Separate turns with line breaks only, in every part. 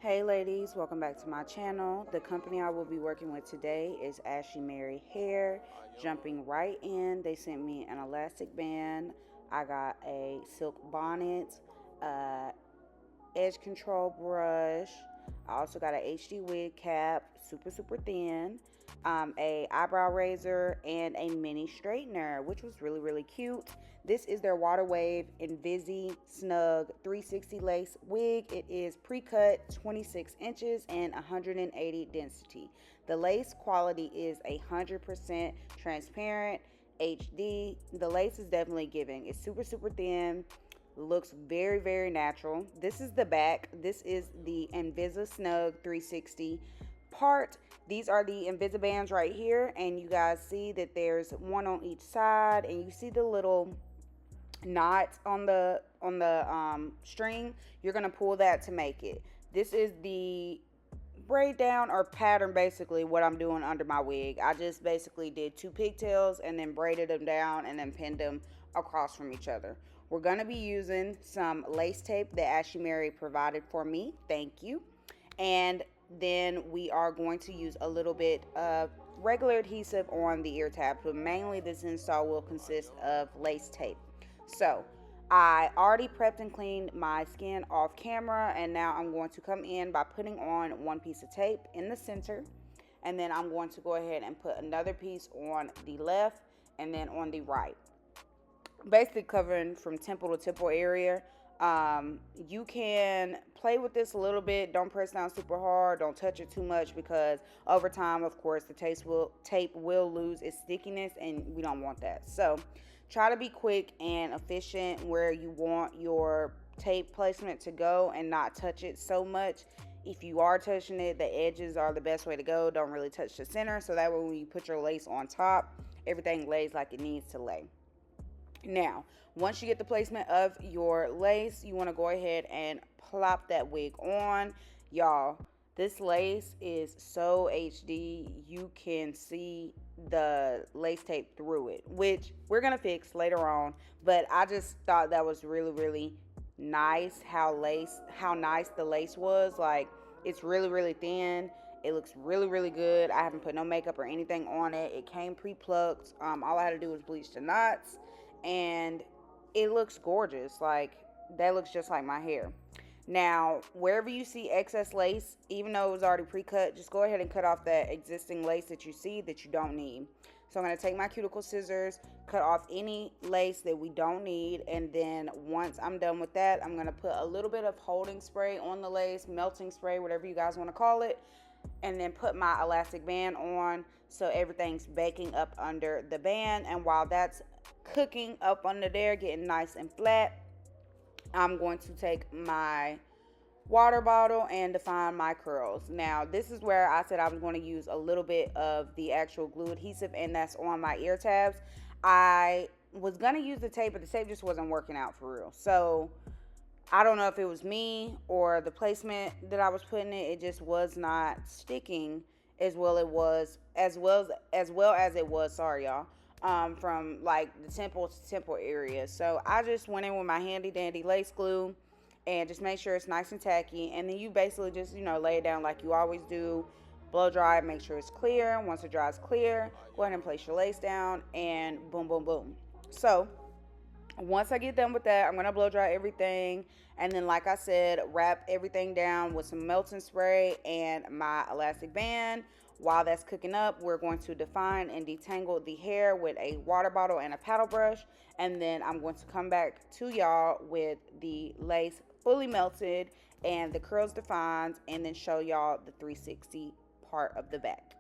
Hey ladies, welcome back to my channel. The company I will be working with today is Ashimary Hair. Jumping right in, they sent me an elastic band. I got a silk bonnet, edge control brush. I also got an HD wig cap, super thin, a eyebrow razor, and a mini straightener, which was really cute. This is their Water Wave Invisi-Snug 360 lace wig. It is pre-cut, 26 inches and 180 density. The lace quality is 100% transparent, HD. The lace is definitely giving. It's super thin. Looks very natural. This is the back. This is the Invisi-Snug 360 part. These are the Invisi-bands right here, and you guys see that there's one on each side, and you see the little knots on the string. You're gonna pull that to make it. This is the braid down or pattern, basically what I'm doing under my wig. I just basically did two pigtails and then braided them down and then pinned them across from each other. We're going to be using some lace tape that Ashimary provided for me. Thank you. And then we are going to use a little bit of regular adhesive on the ear tabs, but mainly this install will consist of lace tape. So I already prepped and cleaned my skin off camera, and now I'm going to come in by putting on one piece of tape in the center, and then I'm going to go ahead and put another piece on the left and then on the right, basically covering from temple to temple area. You can play with this a little bit. Don't press down super hard. Don't touch it too much, because over time, of course, the tape will lose its stickiness, and we don't want that. So try to be quick and efficient where you want your tape placement to go and not touch it so much. If you are touching it, the edges are the best way to go. Don't really touch the center, so that way when you put your lace on top, everything lays like it needs to lay. Now, once you get the placement of your lace, you want to go ahead and plop that wig on. Y'all, this lace is so HD, you can see the lace tape through it, which we're gonna fix later on. But I just thought that was really nice how nice the lace was. Like, it's really thin. It looks really good. I haven't put no makeup or anything on it. It came pre-plucked. All I had to do was bleach the knots, and it looks gorgeous. Like, that looks just like my hair. Now, wherever you see excess lace, even though it was already pre-cut, just go ahead and cut off that existing lace that you see that you don't need. So I'm going to take my cuticle scissors, cut off any lace that we don't need, and then once I'm done with that, I'm going to put a little bit of holding spray on the lace, melting spray, whatever you guys want to call it, and then put my elastic band on so everything's baking up under the band. And while that's cooking up under there, getting nice and flat, I'm going to take my water bottle and define my curls. Now, this is where I said I was going to use a little bit of the actual glue adhesive, and that's on my ear tabs. I was going to use the tape, but the tape just wasn't working out for real. So I don't know if it was me or the placement that I was putting it. It just was not sticking as well as it was. Sorry, y'all. From like the temple to temple area. So I just went in with my handy dandy lace glue and just make sure it's nice and tacky. And then you basically just, lay it down like you always do. Blow dry, make sure it's clear. Once it dries clear, go ahead and place your lace down, and boom. So once I get done with that, I'm going to blow dry everything. And then, like I said, wrap everything down with some melting spray and my elastic band. While that's cooking up, we're going to define and detangle the hair with a water bottle and a paddle brush. And then I'm going to come back to y'all with the lace fully melted and the curls defined, and then show y'all the 360 part of the back.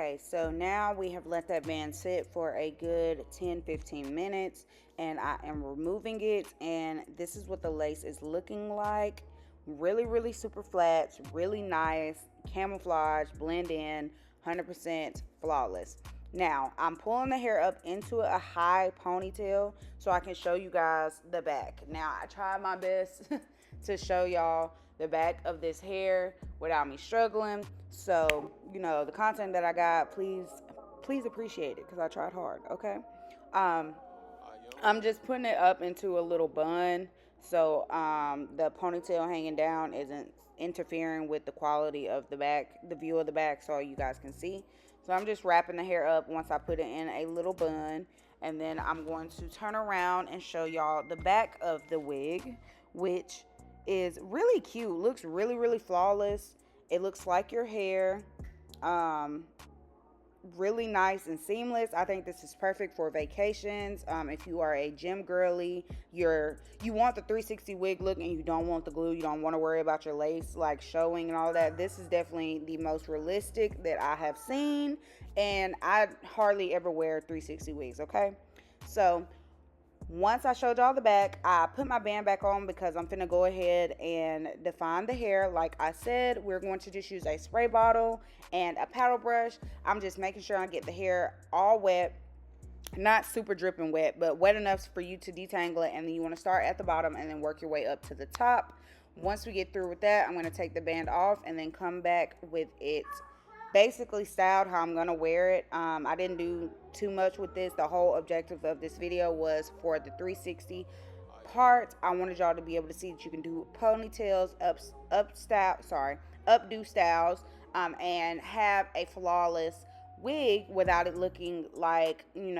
Okay, so now we have let that band sit for a good 10-15 minutes, and I am removing it, and this is what the lace is looking like. Really, really super flat, really nice, camouflage, blend in, 100% flawless. Now, I'm pulling the hair up into a high ponytail so I can show you guys the back. Now, I tried my best to show y'all the back of this hair without me struggling. So, the content that I got, please appreciate it because I tried hard, okay? Um, I'm just putting it up into a little bun so the ponytail hanging down isn't interfering with the quality of the back, the view of the back, so you guys can see. So I'm just wrapping the hair up once I put it in a little bun, and then I'm going to turn around and show y'all the back of the wig, which is really cute. Looks really, really flawless. It looks like your hair. Um, Really nice and seamless. I think this is perfect for vacations. If you are a gym girly, you want the 360 wig look and you don't want the glue, you don't want to worry about your lace like showing and all that. This is definitely the most realistic that I have seen, and I hardly ever wear 360 wigs. Okay, so once I showed y'all the back, I put my band back on because I'm finna go ahead and define the hair. Like I said, we're going to just use a spray bottle and a paddle brush. I'm just making sure I get the hair all wet, not super dripping wet, but wet enough for you to detangle it. And then you want to start at the bottom and then work your way up to the top. Once we get through with that, I'm going to take the band off and then come back with it basically styled how I'm gonna wear it. I didn't do too much with this. The whole objective of this video was for the 360 part. I wanted y'all to be able to see that you can do ponytails, updo styles, and have a flawless wig without it looking like you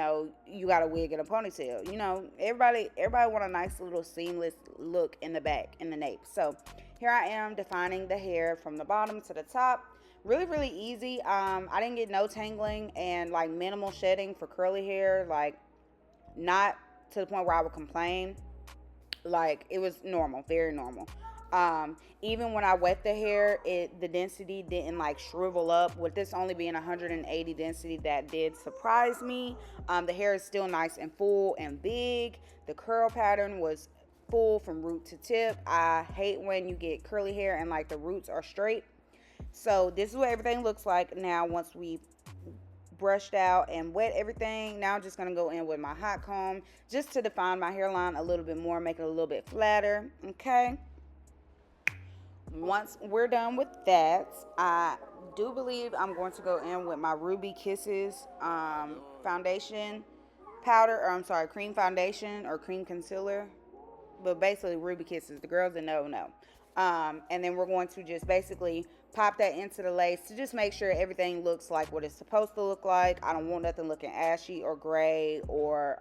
got a wig and a ponytail. Everybody want a nice little seamless look in the back, in the nape. So here I am defining the hair from the bottom to the top. Really, really easy. I didn't get no tangling and like minimal shedding for curly hair. Like not to the point where I would complain. Like it was normal, very normal. Even when I wet the hair, the density didn't like shrivel up. With this only being 180 density, that did surprise me. The hair is still nice and full and big. The curl pattern was full from root to tip. I hate when you get curly hair and like the roots are straight. So this is what everything looks like now once we've brushed out and wet everything. Now I'm just going to go in with my hot comb just to define my hairline a little bit more, make it a little bit flatter. Okay. Once we're done with that, I do believe I'm going to go in with my Ruby Kisses foundation powder, or I'm sorry, cream foundation or cream concealer. But basically Ruby Kisses. The girls that know. And then we're going to just basically pop that into the lace to just make sure everything looks like what it's supposed to look like. I don't want nothing looking ashy or gray or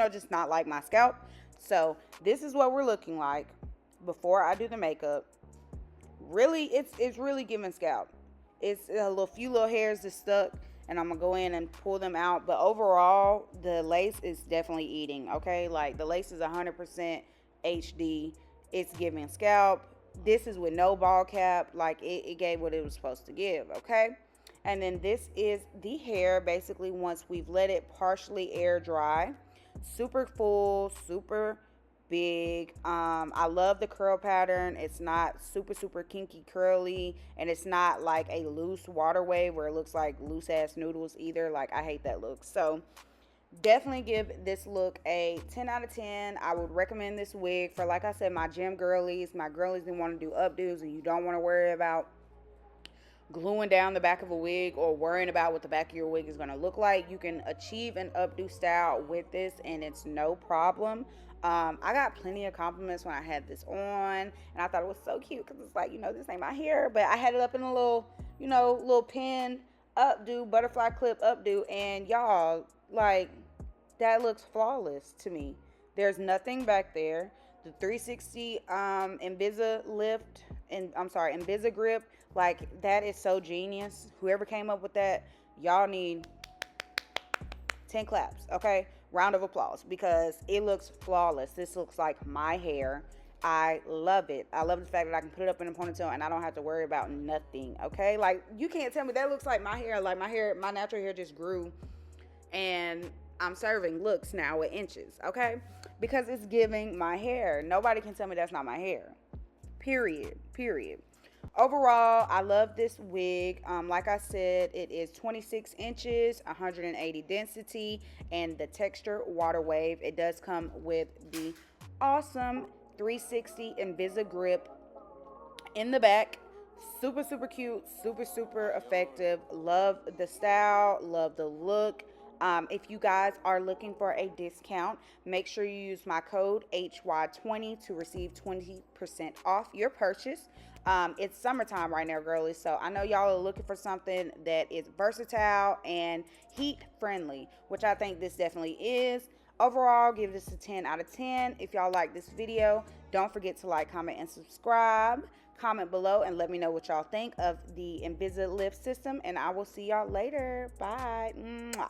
just not like my scalp. So this is what we're looking like before I do the makeup. Really, it's really giving scalp. It's a few little hairs that stuck, and I'm gonna go in and pull them out. But overall, the lace is definitely eating. Okay, like the lace is 100% HD. It's giving scalp. This is with no ball cap. Like it gave what it was supposed to give. Okay, and then this is the hair. Basically, once we've let it partially air dry, super full, super big. I love the curl pattern. It's not super kinky curly, and it's not like a loose water wave where it looks like loose ass noodles either. Like I hate that look. So definitely give this look a 10 out of 10. I would recommend this wig for, like I said, my gym girlies, my girlies that want to do updos and you don't want to worry about gluing down the back of a wig or worrying about what the back of your wig is going to look like. You can achieve an updo style with this and it's no problem. I got plenty of compliments when I had this on, and I thought it was so cute because it's like, this ain't my hair, but I had it up in a little pin updo, butterfly clip updo, and y'all, like, that looks flawless to me. There's nothing back there. The 360 Invisi grip, like, that is so genius. Whoever came up with that, y'all need 10 claps, okay? Round of applause, because it looks flawless. This looks like my hair, I love it. I love the fact that I can put it up in a ponytail and I don't have to worry about nothing. Okay, like you can't tell me that looks like my hair. Like my natural hair just grew, and I'm serving looks now with inches. Okay, because it's giving my hair. Nobody can tell me that's not my hair. Period. Period. Overall, I love this wig. Like I said, it is 26 inches, 180 density, and the texture water wave. It does come with the awesome 360 Invisi grip in the back. Super, super cute, super, super effective. Love the style, love the look. If you guys are looking for a discount, make sure you use my code HY20 to receive 20% off your purchase. It's summertime right now, girlies, so I know y'all are looking for something that is versatile and heat friendly, which I think this definitely is. Overall, give this a 10 out of 10. If y'all like this video, don't forget to like, comment, and subscribe. Comment below and let me know what y'all think of the Invisi lift system, and I will see y'all later. Bye. Mwah.